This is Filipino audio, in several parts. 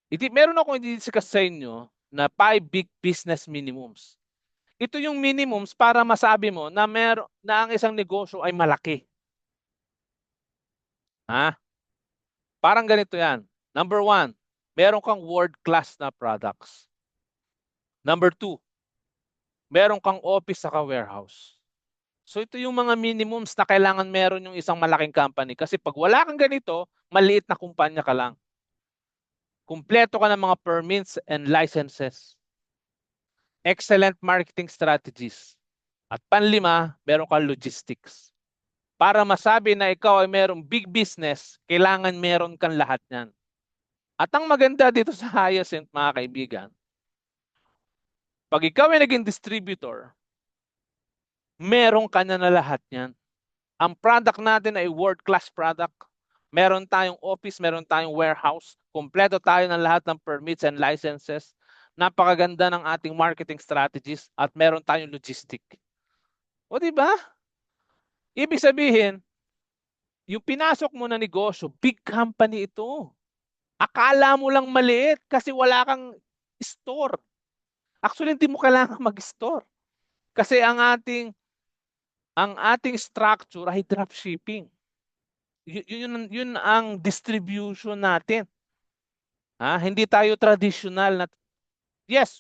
Meron akong i-discuss sa inyo na 5 big business minimums. Ito yung minimums para masabi mo na ang isang negosyo ay malaki. Ha? Parang ganito yan. Number 1, meron kang world-class na products. Number 2, meron kang office saka warehouse. So ito yung mga minimums na kailangan meron yung isang malaking company. Kasi pag wala kang ganito, maliit na kumpanya ka lang. Kumpleto ka ng mga permits and licenses. Excellent marketing strategies. At panlima, meron kang logistics. Para masabi na ikaw ay merong big business, kailangan meron kang lahat yan. At ang maganda dito sa Hyacinth, mga kaibigan, pag ikaw ay naging distributor, meron ka na lahat yan. Ang product natin ay world-class product. Meron tayong office, meron tayong warehouse. Kompleto tayo ng lahat ng permits and licenses. Napakaganda ng ating marketing strategies at meron tayong logistic. O di ba? Ibig sabihin, yung pinasok mo na negosyo, big company ito. Akala mo lang maliit kasi wala kang store. Actually, hindi mo kailangan mag-store. Kasi ang ating structure ay dropshipping. Yun ang distribution natin. Hindi tayo traditional na, yes,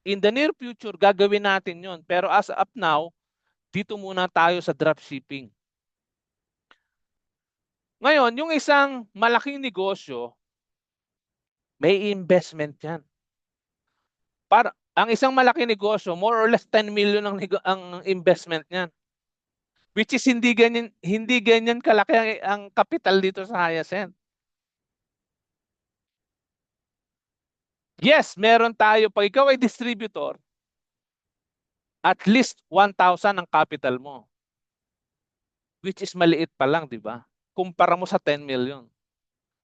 in the near future, gagawin natin yon. Pero as of now, dito muna tayo sa dropshipping. Ngayon, yung isang malaking negosyo, may investment yan. Ang isang malaking negosyo, more or less 10 million ang investment niyan. Which is hindi ganyan kalaki ang capital dito sa Hyacinth. Yes, meron tayo. Pag ikaw ay distributor, at least 1,000 ang capital mo. Which is maliit pa lang, di ba? Kumpara mo sa 10 million.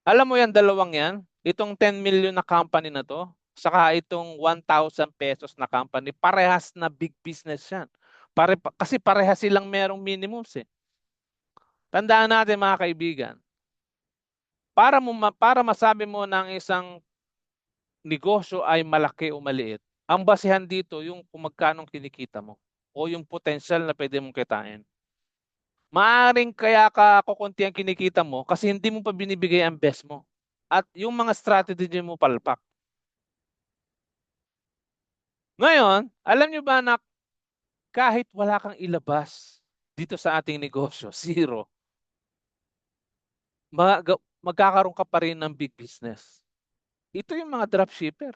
Alam mo yan, dalawang yan, itong 10 million na company na to, saka itong 1,000 pesos na company, parehas na big business yan. Kasi parehas silang merong minimums eh. Tandaan natin mga kaibigan, para masabi mo ng isang negosyo ay malaki o maliit, ang basehan dito yung kung magkano kinikita mo o yung potential na pwede mong kitain. Maaring kaya ka kukunti ang kinikita mo kasi hindi mo pa binibigay ang best mo. At yung mga strategy mo palpak. Ngayon, alam nyo ba na kahit wala kang ilabas dito sa ating negosyo, zero, magkakaroon ka pa rin ng big business. Ito yung mga dropshipper.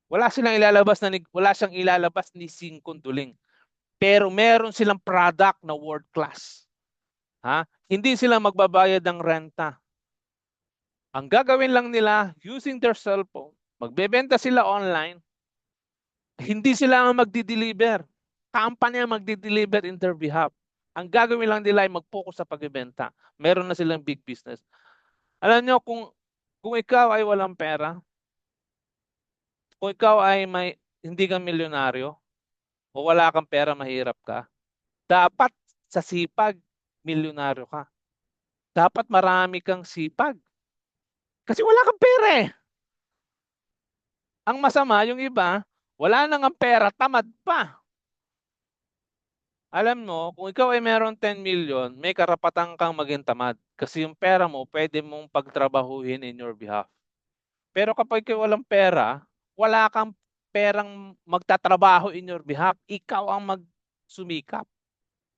Wala siyang ilalabas ni singkunduling. Pero meron silang product na world class. Hindi sila magbabayad ng renta. Ang gagawin lang nila, using their cellphone, magbebenta sila online, hindi sila ang magdi-deliver. Company ang magdi-deliver in their behalf. Ang gagawin lang nila ay mag-focus sa pagbebenta. Meron na silang big business. Alam nyo, kung ikaw ay walang pera, kung ikaw ay hindi kang milyonaryo, o wala kang pera, mahirap ka, dapat sa sipag, milyonaryo ka. Dapat marami kang sipag. Kasi wala kang pera eh. Ang masama, yung iba, wala nang ang pera, tamad pa. Alam mo, kung ikaw ay meron 10 million, may karapatan kang maging tamad. Kasi yung pera mo, pwede mong pagtrabahuhin in your behalf. Pero kapag ikaw walang pera, wala kang perang magtatrabaho in your behalf. Ikaw ang magsumikap.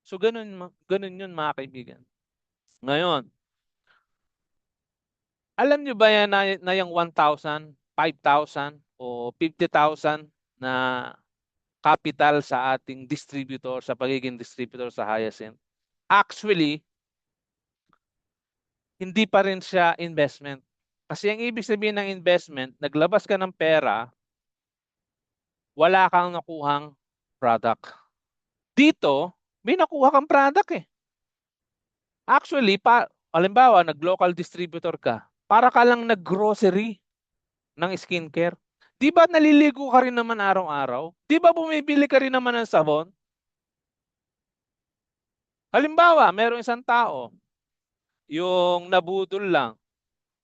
So, ganun yun mga kaibigan. Ngayon, alam nyo ba yan na yung 1,000, 5,000 o 50,000 na capital sa ating distributor, sa pagiging distributor sa Hyacinth? Actually, hindi pa rin siya investment. Kasi ang ibig sabihin ng investment, naglabas ka ng pera, wala kang nakuhang product. Dito, may nakuha kang product eh. Actually, halimbawa, nag-local distributor ka, para ka lang nag-grocery ng skincare. Di ba naliligo ka rin naman araw-araw? Di ba bumibili ka rin naman ng sabon? Halimbawa, merong isang tao, yung nabudol lang,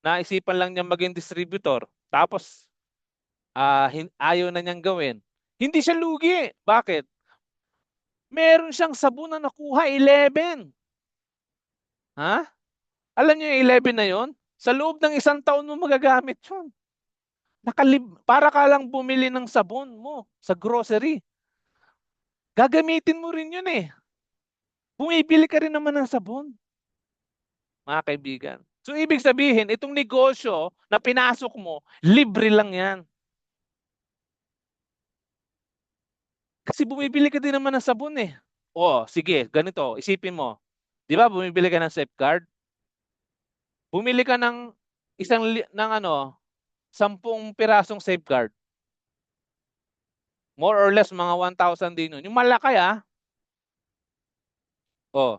naisipan lang niya maging distributor, tapos ayaw na niyang gawin, hindi siya lugi. Bakit? Meron siyang sabon na nakuha, 11. Ha? Alam niyo yung 11 na yon? Sa loob ng isang taon mo magagamit yun. Para ka lang bumili ng sabon mo sa grocery. Gagamitin mo rin yun eh. Bumibili ka rin naman ng sabon, mga kaibigan. So ibig sabihin, itong negosyo na pinasok mo, libre lang yan. Kasi bumibili ka din naman ng sabon eh. O, sige, ganito, isipin mo. Di ba bumibili ka ng Safeguard? Bumili ka ng ng 10 pirasong Safeguard. More or less mga 1,000 din yun. Yung malaki O,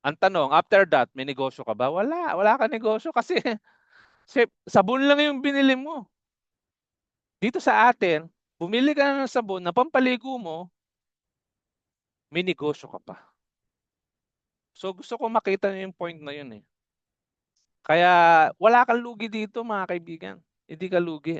ang tanong, after that, may negosyo ka ba? Wala ka negosyo kasi sabon lang yung binili mo. Dito sa atin, bumili ka na ng sabon na pampaligo mo, may negosyo ka pa. So gusto ko makita niyo yung point na yun eh. Kaya wala kang lugi dito mga kaibigan. Hindi ka lugi.